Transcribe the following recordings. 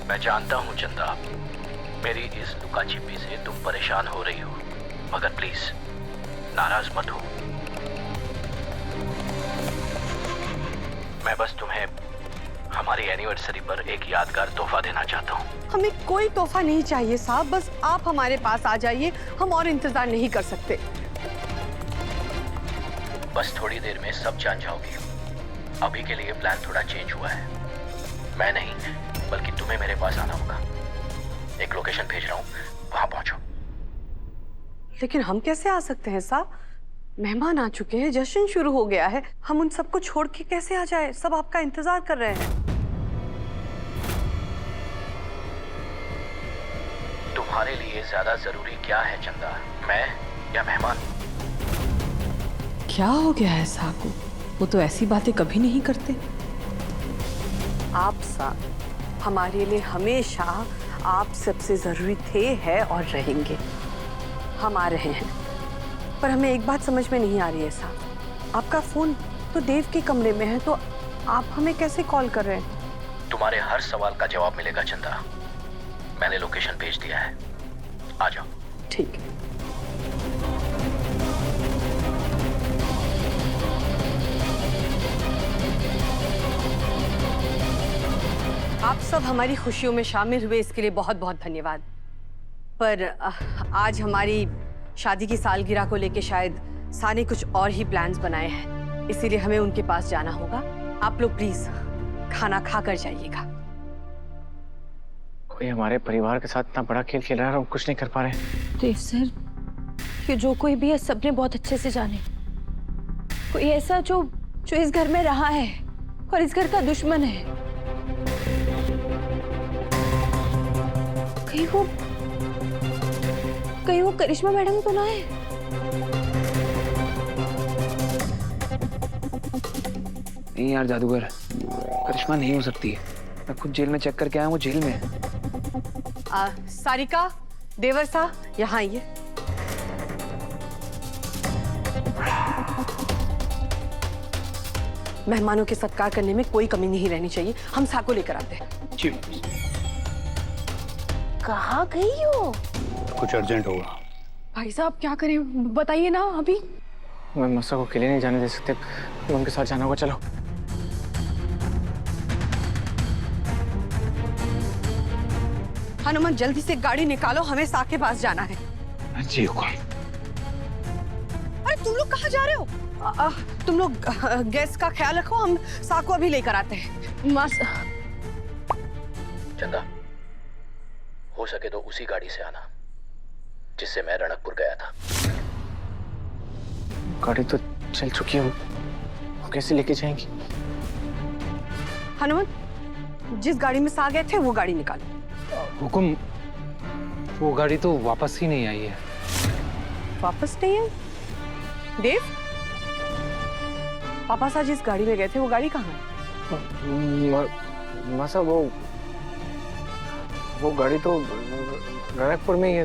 मैं जानता हूँ चंदा, मेरी इस लुका छिपी से तुम परेशान हो रही हो, मगर प्लीज नाराज मत हो। मैं बस तुम्हें हमारी एनिवर्सरी पर एक यादगार तोहफा देना चाहता हूँ। हमें कोई तोहफा नहीं चाहिए साहब, बस आप हमारे पास आ जाइए, हम और इंतजार नहीं कर सकते। बस थोड़ी देर में सब जान जाओगी। अभी के लिए प्लान थोड़ा चेंज हुआ है। मैं नहीं, बल्कि तुम्हें मेरे पास आना होगा। एक लोकेशन भेज रहा हूँ, वहां पहुंचो। लेकिन हम कैसे आ सकते हैं साहब? मेहमान आ चुके हैं, जश्न शुरू हो गया है, हम उन सबको छोड़ के कैसे आ जाए? सब आपका इंतजार कर रहे हैं। तुम्हारे लिए ज्यादा जरूरी क्या है चंदा, मैं या मेहमान? क्या हो गया है साहब को? वो तो ऐसी बातें कभी नहीं करते। आप साहब हमारे लिए हमेशा आप सबसे जरूरी थे, है और रहेंगे। हम आ रहे हैं, पर हमें एक बात समझ में नहीं आ रही है साहब, आपका फोन तो देव के कमरे में है, तो आप हमें कैसे कॉल कर रहे हैं? तुम्हारे हर सवाल का जवाब मिलेगा चंदा। मैंने लोकेशन भेज दिया है, आ जाओ। ठीक है। आप सब हमारी खुशियों में शामिल हुए, इसके लिए बहुत बहुत धन्यवाद। पर आज हमारी शादी की सालगिरह को लेके शायद सा ने कुछ और ही प्लान्स बनाए हैं, इसीलिए हमें उनके पास जाना होगा। आप लोग प्लीज खाना खा कर जाइएगा। कोई हमारे परिवार के साथ इतना बड़ा खेल खेल रहा है और हम कुछ नहीं कर पा रहे। देव सर, ये जो कोई भी है सबने बहुत अच्छे से जाने। कोई ऐसा जो इस घर में रहा है और इस घर का दुश्मन है। कहीं वो करिश्मा मैडम तो ना है? नहीं यार जादूगर, करिश्मा नहीं हो सकती है। मैं खुद जेल में चेक करके आया हूँ, वो जेल में है। सारिका, देवर सा, यहाँ आइए। मेहमानों के सत्कार करने में कोई कमी नहीं रहनी चाहिए। हम सा को लेकर आते हैं। जी। कहाँ गई हो? कुछ अर्जेंट होगा। भाई साहब क्या करें, बताइए ना अभी। मैं मसा को अकेले नहीं जाने दे सकते, तो उनके साथ जाना होगा। चलो। हनुमान जल्दी से गाड़ी निकालो, हमें सा के पास जाना है। जी हुक्म। अरे तुम लोग कहाँ जा रहे हो? तुम लोग गैस का ख्याल रखो, हम सा को अभी लेकर आते हैं। चंदा, हो सके तो उसी गाड़ी से आना जिससे मैं रणकपुर गया था। गाड़ी तो चल चुकी है, वो कैसे लेके जाएंगी? हनुमान, जिस गाड़ी में सा गए थे वो गाड़ी निकालो। हुकुम, वो गाड़ी तो वापस ही नहीं आई है। वापस नहीं है? देव, पापा साहब जिस गाड़ी में गए थे वो गाड़ी कहाँ है? मसा वो गाड़ी तो रणकपुर में ही है,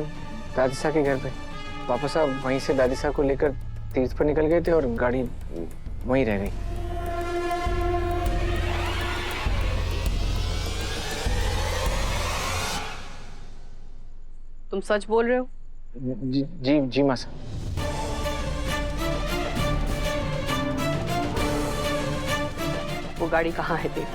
दादी साहब के घर पे। पापा साहब वहीं से दादी साहब को लेकर तीर्थ पर निकल गए थे और गाड़ी वहीं रह गई। तुम सच बोल रहे हो? जी जी जी मासा। वो गाड़ी कहाँ है देव?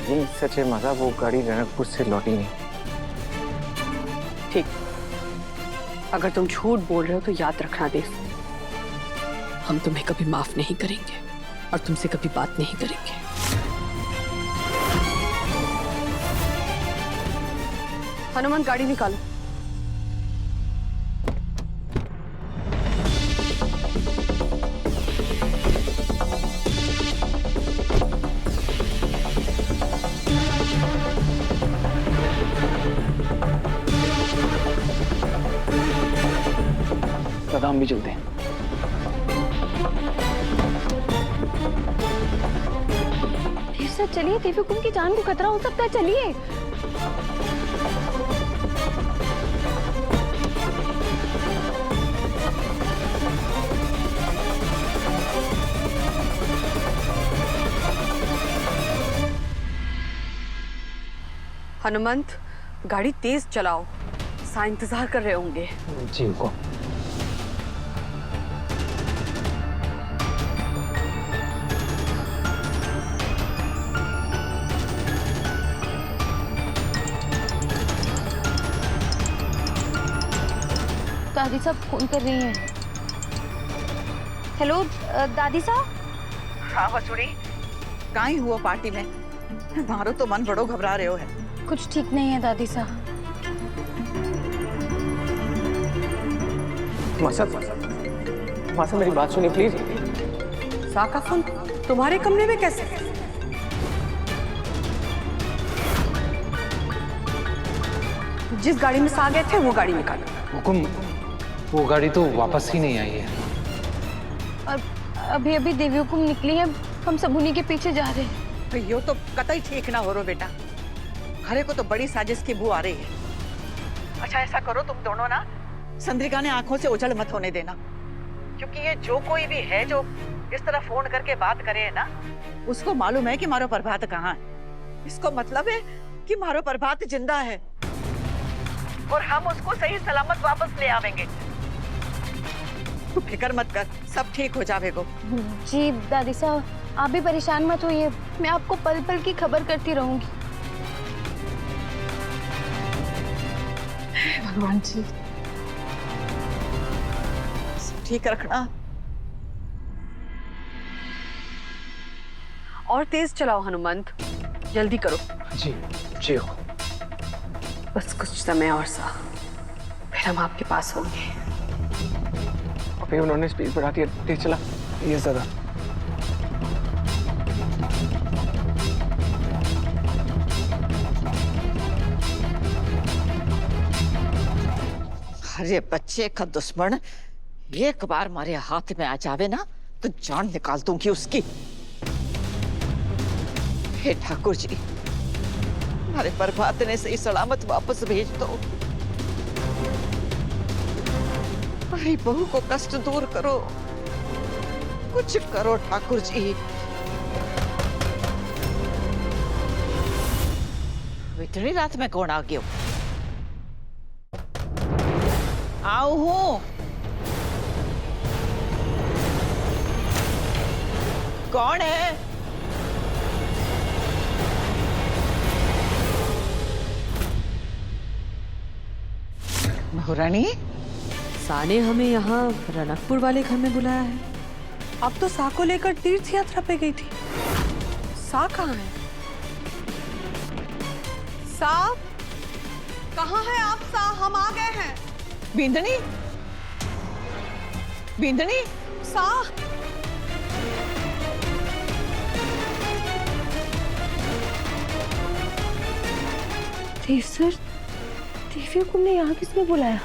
जी सच है मासा, वो गाड़ी रणकपुर से लौटी नहीं। ठीक, अगर तुम झूठ बोल रहे हो तो याद रखना देव, हम तुम्हें कभी माफ नहीं करेंगे और तुमसे कभी बात नहीं करेंगे। हनुमान, गाड़ी निकालो। कदम भी चलते हैं। देव सर चलिए, देवी हुकुम की जान को खतरा हो सकता है, चलिए। हनुमंत, गाड़ी तेज चलाओ, सा इंतजार कर रहे होंगे। जी हुकुम। दादी साहब फोन कर रही हैं। हेलो दादी साहब। हाँ वसुड़ी, काई हुआ पार्टी में? मारो तो मन बड़ो घबरा रहे हो है। कुछ ठीक नहीं है दादी साहब। मासा मेरी बात सुनिए प्लीज। सा का फोन तुम्हारे कमरे में कैसे? जिस गाड़ी में सा गए थे वो गाड़ी निकालो। हुकुम, वो गाड़ी तो वापस ही नहीं आई है। और अभी अभी देवी हुकुम निकली है, हम सब उन्हीं के पीछे जा रहे हैं। यो तो कतई ठीक ना हो रो बेटा, घरे को तो बड़ी साजिश की बू आ रही है। अच्छा ऐसा करो तुम दोनों ना, चंद्रिका ने आंखों से उजल मत होने देना, क्योंकि ये जो कोई भी है जो इस तरह फोन करके बात करे है ना, उसको मालूम है कि मारो प्रभात कहाँ है। इसको मतलब है कि मारो प्रभात जिंदा है और हम उसको सही सलामत वापस ले आवेंगे। तू फिक्र मत कर, सब ठीक हो जाएगा। जी दादी साहब, आप भी परेशान मत होइए, मैं आपको पल पल की खबर करती रहूंगी। भगवान जी, ठीक रखना। और तेज चलाओ हनुमंत, जल्दी करो। जी जी हुकुम। बस कुछ समय और सा, फिर हम आपके पास होंगे। अभी उन्होंने स्पीड बढ़ा दिया, तेज चला ये ज्यादा। अरे बच्चे का दुश्मन एक बार मारे हाथ में आ जावे ना तो जान निकाल दूंगी उसकी। हे ठाकुर जी, हमारे प्रभात ने सही सलामत वापस भेज दो। हमारी बहू को कष्ट दूर करो, कुछ करो ठाकुर जी। इतनी रात में कौन आ गया? आओ हूं। कौन है? महारानी, सा ने हमें यहाँ रनकपुर वाले घर में बुलाया है। अब तो सा को लेकर तीर्थ यात्रा पे गई थी। सा कहाँ है? सा, कहाँ है आप? सा, हम आ गए हैं। बिंदनी, बिंदनी, सा, देव सर, देवी हुकुम ने यहाँ किसने बुलाया?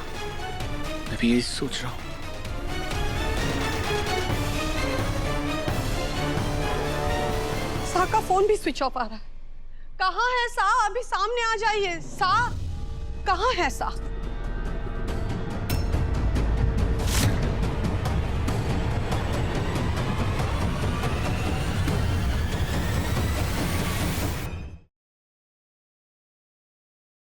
मैं भी यही सोच रहा हूँ। सा का फोन भी स्विच ऑफ आ रहा है। कहाँ है सा? अभी सामने आ जाइए। सा, कहाँ है सा?